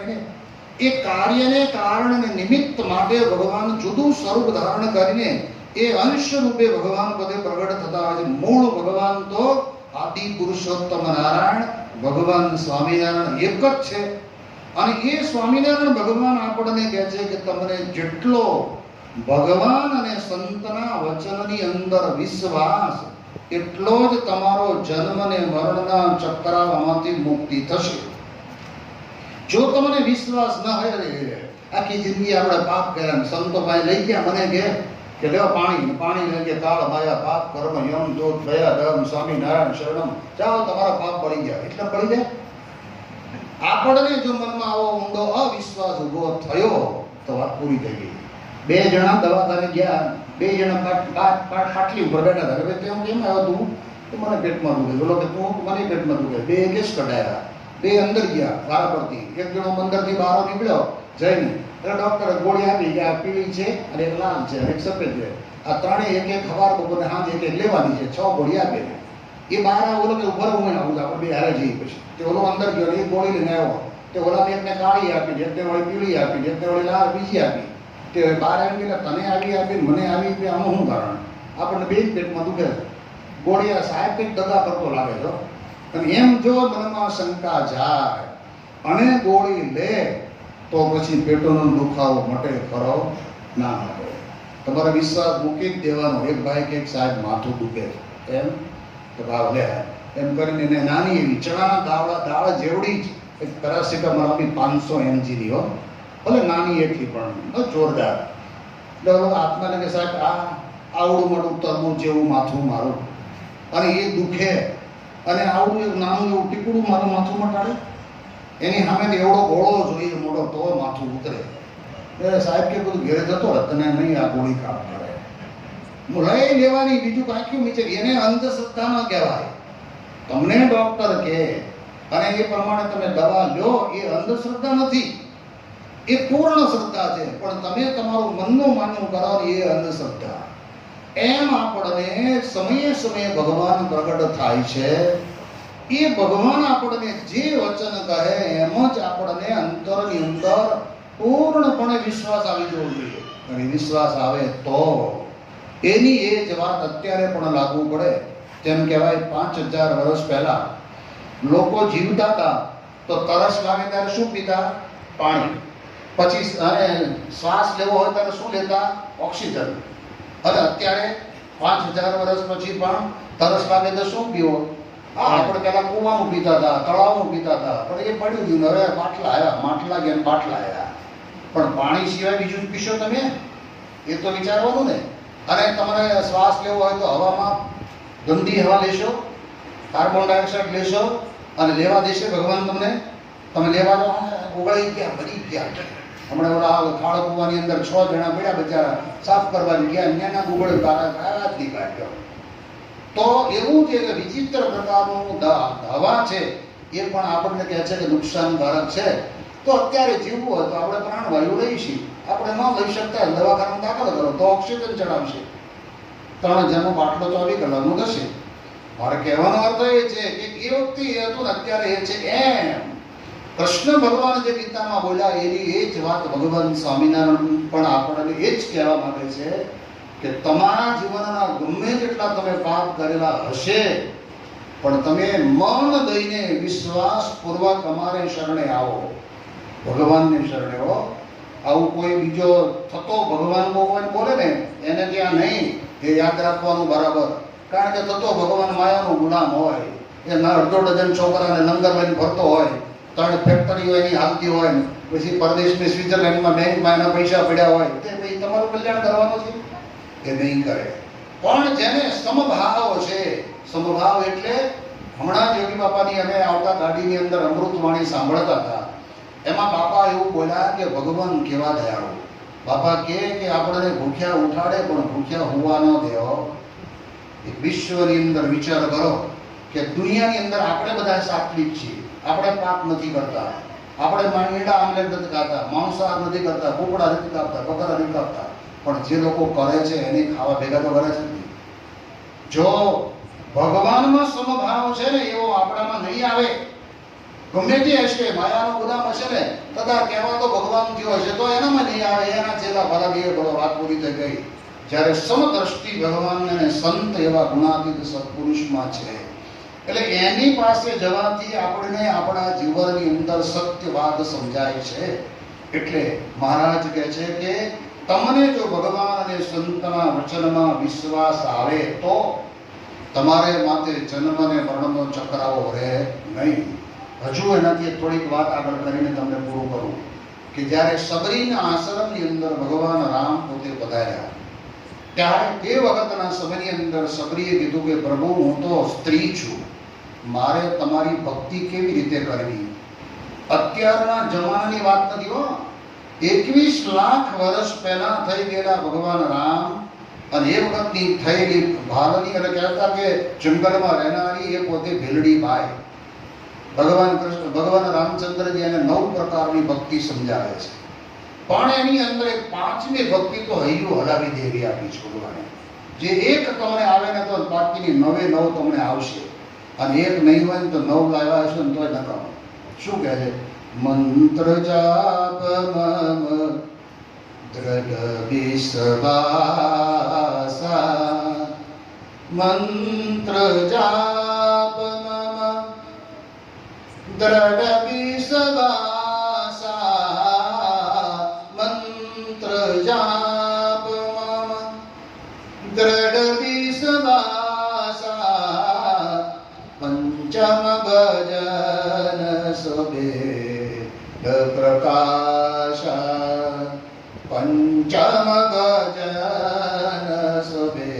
કે એ કાર્યને કારણ અને નિમિત્ત માટે ભગવાન જુદું સ્વરૂપ ધારણ કરીને એ અંશ રૂપે ભગવાન પદે પ્રગટ થતા હોય છે. મૂળ ભગવાન તો આદિ પુરુષોત્તમ નારાયણ ભગવાન સ્વામિનારાયણ એક જ છે. અને એ સ્વામિનારાયણ ભગવાન આપણને કહે છે કે તમને જેટલો ભગવાન અને સંતના વચનની અંદર વિશ્વાસ એટલો જ તમારો જન્મ અને મરણના ચક્રામાંથી મુક્તિ થશે. જો તમને વિશ્વાસ ન હોય, આખી જિંદગી આપણે પાપ કર્યા, સંતો પાસે લઈ ગયા, મને કે લેવા પાણી લઈ ગયા, કાળ માયા પાપ કર્મ યમ દોષ દયા ધર્મ સ્વામિનારાયણ શરણમ, જાઓ તમારા પાપ પડી ગયા. એટલે પડી જાય. આપણને જો મનમાં આવો ઊંડો અવિશ્વાસ ઉભો થયો તો વાત પૂરી થઈ ગઈ. બે જણા દવાખાને ગયા, બે જણા પાટલી ઉપર બેઠા હતા. હવે તેમ કેમ આવ્યો તું? તો મને પેટમાં દુખે. બોલો કે તું? મને પેટમાં દુખે. બે કેસ કઢાયા, બે અંદર ગયા વારા પરથી. એક જણો અંદરથી બહાર નીકળ્યો જઈને, એટલે ડોક્ટરે ગોળી આપી કે આ પીળી છે અને એક લાલ છે અને એક સફેદ છે. આ ત્રણેય એક એક ખવાર બપોરે સાંજે એક એક લેવાની છે. 6 ગોળી આપે. એ બહાર ઓલો કે ઉભર હું આવું, આપણે બે હારે જઈએ. પછી તે ઓલો અંદર ગયો, એ ગોળી લઈને આવ્યો. તે ઓલાને એકને કાળી આપી, એકને વળી પીળી આપી, એકને વળી લાલ બીજી આપી. તે બહાર આવી ગયા, તને આવી આપી, મને આવી આપી. આમાં શું કારણ? આપણને બે જ પેટમાં દુખે. ગોળી સાહેબ કંઈક દગા કરતો લાગે છે. અને એમ જો મનમાં શંકા જાય અને ગોળી લે તો પછી પેટનો દુખાવો મટે ખરો? ના મટે. તમારે વિશ્વાસ મૂકી જ દેવાનો. એક ભાઈ કે સાહેબ માથું દુખે છે, એમ તો ભાવ લે એમ કરીને એને નાની એવી ચણાના દાળ જેવડી જ એક પેરાસિટામોલ આપી 500 mg ની હો, ભલે નાની એટલી પણ જોરદાર. એટલે આત્માને કે સાહેબ આ આવડું મોટું તરબૂચ જેવું માથું મારું અને એ દુખે, અને આવડું એક નાનું એવું ટીકડું મારું માથું મટાડે, એની સામે એવડો ગોળો જોઈએ મોટો તો માથું ઉતરે. એટલે સાહેબ કે બધું ઘેરે જતો રહે, તને નહીં આ ગોળી કામ કરે. લઈ લેવાની, બીજું કાંઈ નીચે. એને અંધશ્રદ્ધા ન કહેવાય. તમને ડોક્ટર કહે અને એ પ્રમાણે તમે દવા લો, એ અંધશ્રદ્ધા નથી, એ પૂર્ણ શ્રદ્ધા છે. પણ તમે તમારું મનનું માનવું કરો એ અંધશ્રદ્ધા. એમ આપણને સમયે સમયે ભગવાન પ્રગટ થાય છે. એ ભગવાન આપણને જે વચન કહે એમ જ આપણને અંતરની અંદર પૂર્ણપણે વિશ્વાસ આવી જવો જોઈએ. અને વિશ્વાસ આવે તો એની એ જ વાત અત્યારે પણ લાગુ પડે. તેમ કહેવાય 5000 વર્ષ પહેલા લોકો જીવતા હતા તો તરસ લાગે ત્યારે શું પીતા? પાણી. પછી શ્વાસ લેવો હોય ત્યારે શું લેતા? ઓક્સિજન. અને અત્યારે 5000 વર્ષ પછી પણ તરસ લાગે તો શું પીવો? આપણે પહેલા કુવાનું પીતા હતા, તળાવનું પીતા હતા, પણ એ પડ્યું ગયું. હવે માટલા આવ્યા, માટલા ગયા, બાટલા આવ્યા. પણ પાણી સિવાય બીજું પીશો તમે? એ તો વિચારવાનું ને. અને તમારે શ્વાસ લેવો હોય તો હવામાં ગંદી હવા લેશો, કાર્બન ડાયોક્સાઇડ લેશો, અને લેવા દેશે ભગવાન તમને? તમે લેવા દો, ઉગળી ગયા, મરી ગયા. હમણાં ઓલા ખાડ કૂવાની અંદર 6 જણા પડ્યા, બચારા સાફ કરવાની ગયા, ત્યાંના ઉગળ્યું, તારા જ નીકળ્યો. તો એવું છે કે વિચિત્ર પ્રકારનું હવા છે, એ પણ આપણને કહે છે કે નુકસાનકારક છે. તો અત્યારે જીવવું હોય તો આપણે પ્રાણવાયુ લઈ છીએ. આપણે ન લઈ શકતા દવાખાનામાં દાખલ કરો તો ઓક્સિજન ચડાવશે. 3 જણનો બાટલો 24 કલાકનો થશે. મારે કહેવાનો અર્થ એ છે કે એ વખતે એ હતું ને અત્યારે એ છે. એમ કૃષ્ણ ભગવાન જે ગીતામાં બોલ્યા એની એ જ વાત ભગવાન સ્વામિનારાયણ પણ આપણને એ જ કહેવા માંગે છે કે તમારા જીવનના ગમે તેટલા તમે પાપ કરેલા હશે, પણ તમે મન દઈને વિશ્વાસપૂર્વક અમારે શરણે આવો, ભગવાનને શરણે હો. આવું કોઈ બીજો થતો ભગવાન બોલે ને એને ત્યાં નહીં, એ યાદ રાખવાનું બરાબર. કારણ કે થતો ભગવાન માયાનો ગુલામ હોય. એ અડધો ડઝન છોકરાને લંગર લઈને ફરતો હોય, 3 ફેક્ટરીઓ એની હાલતી હોય, પછી પરદેશની સ્વિટ્ઝરલેન્ડમાં બેંકમાં એના પૈસા પડ્યા હોય, તે ભાઈ તમારું કલ્યાણ કરવાનું છે? એ નહીં કરે. પણ જેને સમભાવ છે, સમભાવ એટલે હમણાં જ યોગી બાપાની અમે આવતા ગાડીની અંદર અમૃતવાણી સાંભળતા હતા. એમાં બાપા એવું બોલ્યા કે ભગવાન કેવા દયાળુ. બાપા કે આપણને ભૂખ્યા ઉઠાડે પણ ભૂખ્યા હોવા ન દેવો. વિશ્વની અંદર વિચાર કરો કે દુનિયાની અંદર આપણે બધા સાત્વિક છીએ, આપણે પાપ નથી કરતા, આપણે ઈંડા આમલેટ નથી ખાતા, માંસાહાર નથી કરતા, કુકડા નથી કાપતા, બકરા નથી કાપતા. પણ જે લોકો કરે છે એને ખાવા ભેગા તો કરે છે. જો ભગવાનમાં સમભાવ છે ને એવો આપણામાં નહીં આવે ગમે તે હશે, માયાનો ગુલામ હશે ને, તથા કહેવા તો ભગવાન થયો હશે તો એનામાં નહીં આવે, એના ચેલા ભલા બોલો વાત પૂરી થઈ ગઈ. જ્યારે સમદ્રષ્ટિ ભગવાન અને સંત એવા ગુણાતીત સત્પુરુષમાં છે, એટલે એની પાસે જવાથી આપણને આપણા જીવનની અંદર સત્યવાદ સમજાય છે. એટલે મહારાજ કહે છે કે તમને જો ભગવાન અને સંતના વચનમાં વિશ્વાસ આવે તો તમારે માથે જન્મ અને મરણનો ચક્રાવો રહે નહીં. હજુ એનાથી થોડીક વાત આગળ કરીને તમને પૂરું કરું કે જ્યારે સબરીના આશ્રમની અંદર ભગવાન રામ પોતે પધાર્યા, ત્યારે તે વખતના સમયની અંદર સબરીએ કીધું કે પ્રભુ હું તો સ્ત્રી છું, મારે તમારી ભક્તિ કેવી રીતે કરવી? અત્યારના જમાનાની વાત નથી હો, 21 લાખ વર્ષ પહેલા થઈ ગયેલા ભગવાન રામ અને એ વખતની થયેલી ભારતની, એટલે કહેતા કે જંગલમાં રહેનારી એ પોતે ભીલડી બાઈ. ભગવાન રામચંદ્રજી એને 9 પ્રકારની ભક્તિ સમજાવે છે, પણ એની અંદર એક 5મી ભક્તિ તો હૈયું હલાવી દેવી આપી છે ભગવાને. જે એક તમને આવે ને તો બાકીની 9 તમને આવશે, અને એક નહીં હોય ને તો 9 લાવ્યા હશે ને તોય નકામું. શું કહે છે? મંત્ર જાપ મમ દ્રઢ વિશ્વાસા, મંત્ર જાપ મમ દ્રઢ વિશ્વાસા, મંત્ર જાપ મમ દ્રઢ વિશ્વાસા, પંચમ ભજન સુબે પ્રકાશા, પંચમ ભજન સુબે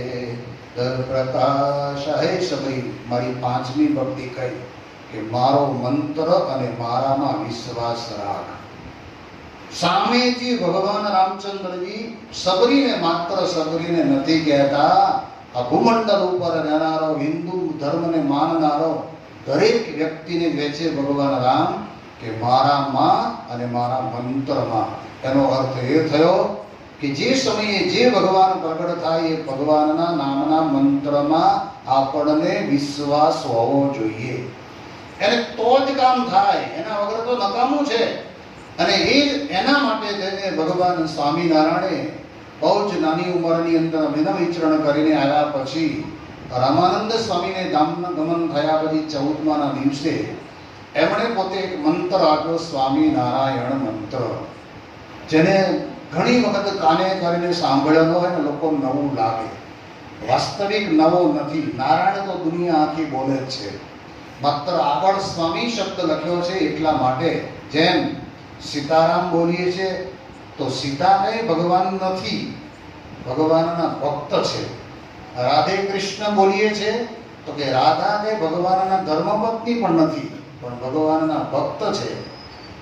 પ્રકાશા. હે સભઈ, મારી 5મી ભક્તિ કઈ કે મારો મંત્ર અને મારામાં વિશ્વાસ રાખ. સામેથી ભગવાન રામચંદ્રજી સબરીને, માત્ર સબરીને નથી કહેતા, આ ભૂમંડળ ઉપર રહેનારો હિન્દુ ધર્મને માનનારો દરેક વ્યક્તિને કહે છે ભગવાન રામ કે મારામાં અને મારા મંત્રમાં. એનો અર્થ એ થયો કે જે સમયે જે ભગવાન પ્રગટ થાય એ ભગવાનના નામના મંત્રમાં આપણને વિશ્વાસ હોવો જોઈએ, એને તો જ કામ થાય, એના વગર તો નકામું છે. અને એના માટે થઈને ભગવાન સ્વામિનારાયણે બહુ જ નાની ઉંમરની અંદર વિનય વિચરણ કરીને આવ્યા પછી રામાનંદ સ્વામીને ધામગમન થયા પછી 14માના દિવસે એમણે પોતે એક મંત્ર આપ્યો, સ્વામિનારાયણ મંત્ર, જેને ઘણી વખત કાને કરીને સાંભળ્યો હોય ને લોકો નવું લાગે. વાસ્તવિક નવો નથી, નારાયણ તો દુનિયા આખી બોલે જ છે, માત્ર આગળ સ્વામી શબ્દ લખ્યો છે એટલા માટે. જેમ સીતારામ બોલીએ છીએ તો સીતા કઈ ભગવાન નથી, ભગવાનના ભક્ત છે. રાધે કૃષ્ણ બોલીએ છીએ તો કે રાધા કઈ ભગવાનના ધર્મપત્ની પણ નથી, પણ ભગવાનના ભક્ત છે.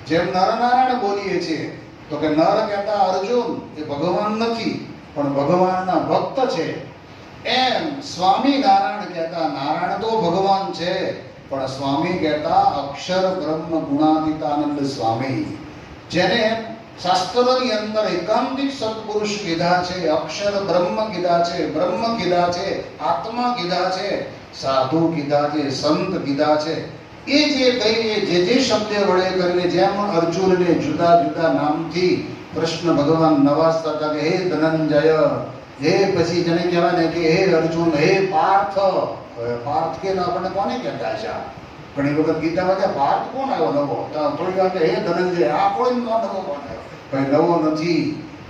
જેમ નરનારાયણ બોલીએ છીએ તો કે નર કહેતા અર્જુન એ ભગવાન નથી, પણ ભગવાનના ભક્ત છે. એમ સ્વામિનારાયણ કહેતા નારાયણ તો ભગવાન છે, પણ સ્વામી કહેતા અક્ષર બ્રહ્મ ગુણાતીતાનંદ સ્વામી, જેને શાસ્ત્રોની અંદર એકાંતિક સત્પુરુષ કીધા છે, અક્ષર બ્રહ્મ કીધા છે, બ્રહ્મ કીધા છે, આત્મા કીધા છે, સાધુ કીધા છે, સંત કીધા છે. એ જે કહીએ જે શબ્દ વડે કરીને જેમ અર્જુનને જુદા જુદા નામથી કૃષ્ણ ભગવાન નવાજતા હતા કે હે ધનંજય, હે પછી જેને કહેવાય ને કે હે અર્જુન, હે પાર્થ. પાર્થ કે આપણને કોને કહેતા છે? ઘણી વખત ગીતામાં કે પાર્થ કોણ આવ્યો નવો, થોડી વાર હે ધનંજય, આ કોઈ નવો કોણ આવ્યો? કઈ નવો નથી.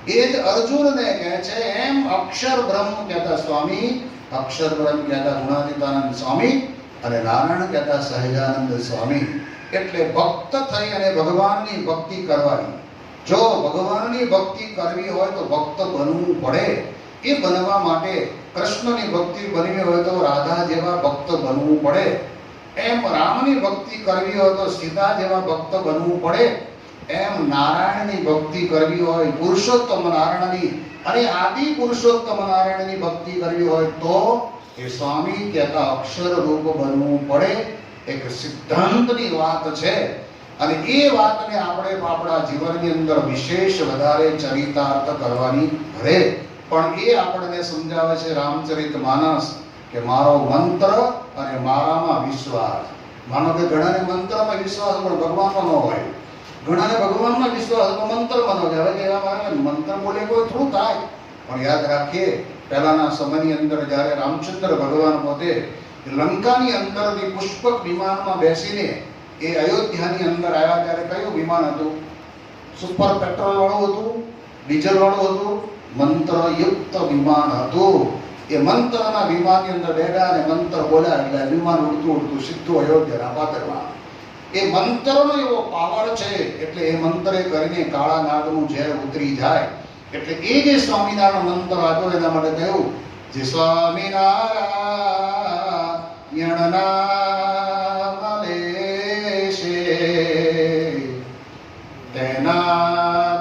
એ જ અર્જુનને કહે છે. એમ અક્ષર બ્રહ્મ કહેતા સ્વામી, અક્ષર બ્રહ્મ કહેતા ગુણાતીતાનંદ સ્વામી અને નારાયણ કહેતા સહજાનંદ સ્વામી. એટલે ભક્ત થઈ અને ભગવાનની ભક્તિ કરવાની. જો ભગવાનની ભક્તિ કરવી હોય તો ભક્ત બનવું પડે. એ બનવા માટે કૃષ્ણની ભક્તિ બનવી હોય તો રાધા જેવા ભક્ત બનવું પડે. એમ રામની ભક્તિ કરવી હોય તો સીતા જેવા ભક્ત બનવું પડે. એમ નારાયણની ભક્તિ કરવી હોય, પુરુષોત્તમ નારાયણની અને આદિ પુરુષોત્તમ નારાયણની ભક્તિ કરવી હોય તો એ સ્વામી કહેતા અક્ષર રૂપ બનવું પડે. એક સિદ્ધાંતની વાત છે અને એ વાતને આપણે આપણા જીવનની અંદર વિશેષ વધારે ચરિતાર્થ કરવાની રહે. પણ એ આપણને સમજાવે છે રામચરિતમાનસ કે મારો મંત્ર અને મારામાં વિશ્વાસ. માનો કે ઘણાને મંત્રમાં વિશ્વાસ પણ ભગવાનમાં ન હોય, ઘણાને ભગવાનમાં વિશ્વાસ પણ મંત્રમાં ન હોય. હવે કહેવામાં આવે મંત્ર બોલે કોઈ થોડું થાય, પણ યાદ રાખીએ પહેલાના સમયની અંદર જ્યારે રામચંદ્ર ભગવાન પોતે લંકાની અંદરથી પુષ્પક વિમાનમાં બેસીને એ અયોધ્યાની અંદર આવ્યા ત્યારે કયું વિમાન હતું? સુપર પેટ્રોલ વાળું હતું, ડીઝલ વાળું હતું, મંત્રયુક્ત વિમાન હતું. એ મંત્રના વિમાનની અંદર બેઠા અને મંત્ર બોલ્યા એટલે વિમાન ઉડતું ઉડતું સીધું અયોધ્યાના પાદરમાં. એ મંત્રનો એવો પાવર છે એટલે એ મંત્રે કરીને કાળા નાગનું ઝેર ઉતરી જાય. એટલે એ જે સ્વામિનારાયણ મંત્ર આપ્યો એના માટે કહ્યું જે સ્વામિનારાયણ નામ લેશે તેના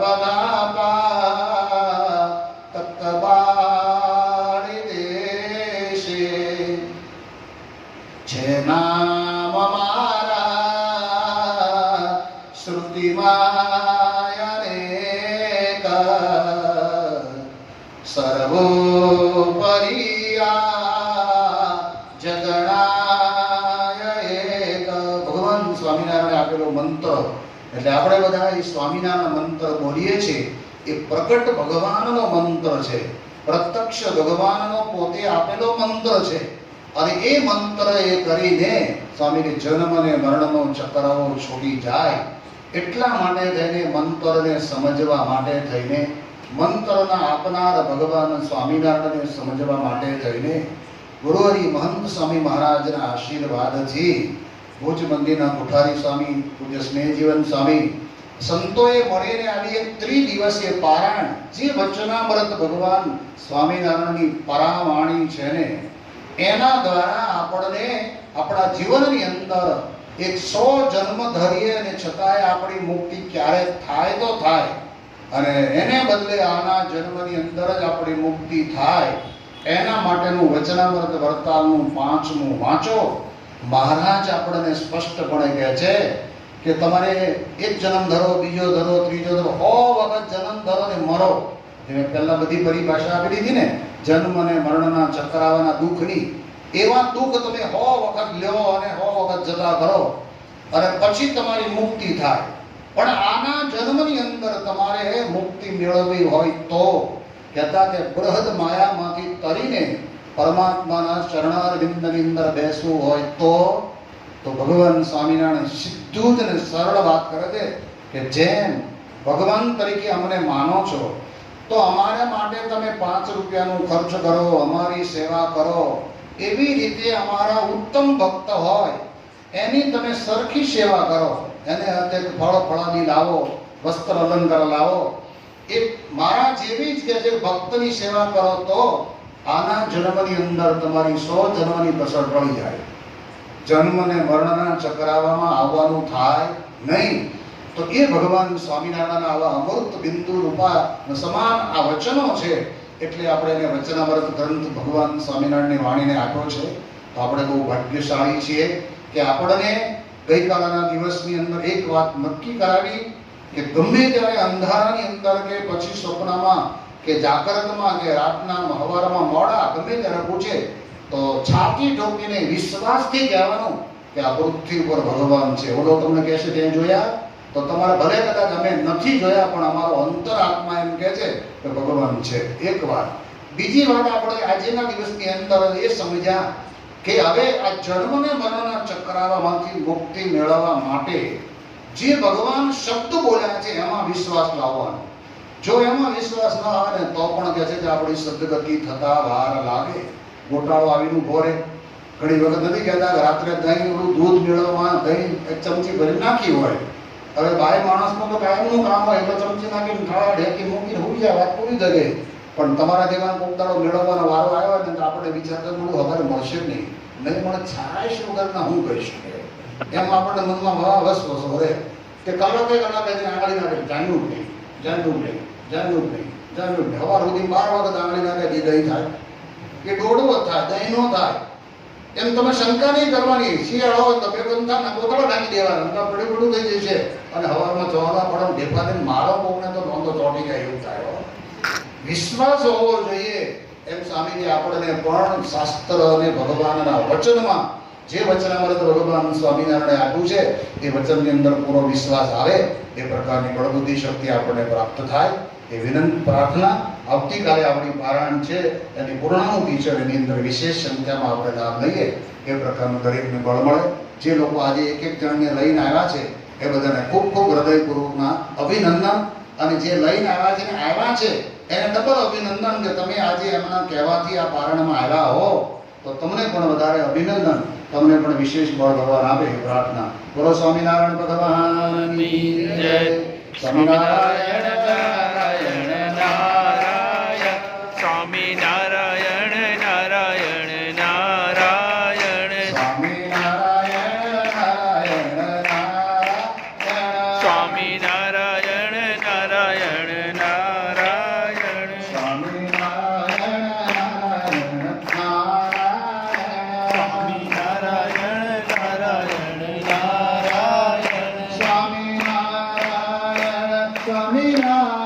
બધા પાપ બાળી દેશે. જે નામ મારા શ્રુતિમાં સર્વોપરિયા જગણાય એક. ભગવાન સ્વામિનારાયણે આપેલો મંત્ર એટલે આપણે બધા એ સ્વામિનારાયણ મંત્ર બોલીએ છીએ એ પ્રકટ ભગવાનનો મંત્ર છે, પ્રત્યક્ષ ભગવાનનો પોતે આપેલો મંત્ર છે. અને એ મંત્ર એ કરીને સ્વામીને જન્મ અને મરણનો ચક્રાવો છોડી જાય એટલા માટે થઈને મંત્રને સમજવા માટે થઈને મંત્રના આપનાર ભગવાન સ્વામિનારાયણને સમજવા માટે થઈને ગુરુહરિ મહંત સ્વામી મહારાજના આશીર્વાદથી ભુજ મંદિરના કોઠારી સ્વામી પૂજ્ય સ્નેહજીવન સ્વામી સંતોએ મળીને આવી એક ત્રિદિવસીય પારાયણ જે વચનામૃત ભગવાન સ્વામિનારાયણની પરાવાણી છે ને એના દ્વારા આપણને આપણા જીવનની અંદર 100 જન્મ ધરીએ અને છતાંય આપણી મુક્તિ ક્યારે થાય તો થાય અને એને બદલે આના જન્મની અંદર જ આપણી મુક્તિ થાય એના માટેનું વચનામૃત વરતાલનું 5મું વાંચો. મહારાજ આપણને સ્પષ્ટપણે કહે છે કે તમારે એક જન્મ ધરો, બીજો ધરો, ત્રીજો ધરો, 100 વખત જન્મ ધરો ને મરો. મેં પહેલા બધી પરિભાષા આપી દીધી ને જન્મ અને મરણના ચક્રાવાના દુઃખની. એવા દુઃખ તમે 100 વખત લ્યો અને 100 વખત જતા કરો અને પછી તમારી મુક્તિ થાય. પણ આના જન્મની અંદર તમારે મુક્તિ મેળવવી હોય તો કહેતા કે બૃહદ માયામાંથી તરીને પરમાત્માના ચરણારવિંદની અંદર બેસવું હોય તો ભગવાન સ્વામિનારાયણ સીધું જ ને સરળ વાત કરે છે કે જેમ ભગવાન તરીકે અમને માનો છો તો અમારા માટે તમે 5 રૂપિયાનું ખર્ચ કરો, અમારી સેવા કરો. એવી રીતે અમારા ઉત્તમ ભક્ત હોય એની તમે સરખી સેવા કરો, એને હાથે ફળ ફળાદી લાવો, વસ્ત્ર અલંકાર લાવો. એ મારા જેવી જ કે જે ભક્તની સેવા કરો તો આના જન્મની અંદર તમારી 100 જન્મની કસર પડી જાય. જન્મ અને મરણના ચક્રાવામાં આવવાનું થાય નહીં. તો એ ભગવાન સ્વામિનારાયણના આવા અમૃત બિંદુ રૂપા સમાન આ વચનો છે એટલે આપણે એને વચનામૃત ગ્રંથ ભગવાન સ્વામિનારાયણની વાણીને આપ્યો છે. તો આપણે બહુ ભાગ્યશાળી છીએ કે આપણને ગઈકાલના દિવસની અંદર એક વાત નક્કી કરાવી કે ગમે ત્યારે અંધારાની અંદર કે પછી સ્વપ્નમાં કે જાગૃતમાં કે રાતના હવારમાં મોડા ગમે ત્યારે પૂછે તો છાતી ઠોકીને વિશ્વાસથી કહેવાનું કે આ પૃથ્વી ઉપર ભગવાન છે. ઓલો તમને કહેશે ત્યાં જોયા તો તમારે ભલે કદાચ અમે નથી જોયા પણ અમારો અંતરાત્મા એમ કહે છે કે ભગવાન છે. એક વાત. બીજી વાત આપણે આજના દિવસની અંદર એ સમજ્યા કે હવે આ જન્મ અને મરણના ચક્રાવામાંથી મુક્તિ મેળવવા માટે જે ભગવાન શબ્દ બોલ્યા છે એમાં વિશ્વાસ લાવવાનો. જો એમાં વિશ્વાસ ન આવે ને તો પણ કહે છે કે આપણી સદગતિ થતા વાર લાગે. ગોટાળો આવીને ઉભો રહે. ઘણી વખત નથી કહેતા રાત્રે દહીં દૂધ મેળવવા દહીં 1 ચમચી ભરી નાખી હોય. હવે બાય માણસનું તો કાયમનું કામ હોય એટલે ચમચી નાખીને ખાવા ઢેકી મૂકીને હોઈ જાય, વાત પૂરી થઈ. પણ તમારા જેવા કોકદાડો મેળવવાનો વારો આવ્યો ને તો આપણે વિચારતા મળું હવે મળશે નહીં મળે છાશ વગરના હું કરી શકે એમ આપણને મનમાં વસવસો રહે કે કલાકે આંગળી નાખે જાણ્યું નહીં. હવાર સુધી 12 વખત આંગળી નાખે દહીં થાય કે દોડવો થાય, દહીં નો થાય. એમ તમે શંકા નહીં કરવાની. શિયાળો હોય તો 2 બંધા કોતળો નાખી દેવાના, પડે પડું થઈ જશે અને હવારમાં ચોળા પડે ઢેફા દઈને મારો કોકને તો નોંધો ચોટી જાય એવું થાય. વિશ્વાસ હોવો જોઈએ. એમ સ્વામીજી આપણને પણ શાસ્ત્ર અને ભગવાનના વચનમાં જે વચનામૃત ભગવાન સ્વામિનારાયણે આપ્યું છે એ વચનની અંદર પૂરો વિશ્વાસ આવે એ પ્રકારની બળબુદ્ધિ શક્તિ આપણને પ્રાપ્ત થાય એ વિનંતી પ્રાર્થના. આવતીકાલે આપણી પારાયણ છે એની પૂર્ણાહુતિ છે, એની અંદર વિશેષ સંખ્યામાં આપણે લાભ લઈએ એ પ્રકારનું દરેકને બળ મળે. જે લોકો આજે એક એક જણને લઈને આવ્યા છે એ બધાને ખૂબ ખૂબ હૃદયપૂર્વકના અભિનંદન. અને જે લઈને આવ્યા છે ને આવ્યા છે એને ડબલ અભિનંદન કે તમે આજે એમના કહેવાથી આ પારણમાં આવ્યા હો તો તમને પણ વધારે અભિનંદન, તમને પણ વિશેષ બળ ભગવાન આપે એ પ્રાર્થના. બોલો સ્વામિનારાયણ ભગવાનની જય. સ્વામિનારાયણ નારાયણ નારાયણ સ્વામિનારાયણ નારાયણ નારાયણ સ્વામિનારાયણ નારાયણ નારાયણ સ્વામિનારાયણ નારાયણ નારાયણ સ્વામિનારાયણ નારાયણ સ્વામિનારાયણ નારાયણ નારાયણ સ્વામિનારાયણ સ્વામિનારાયણ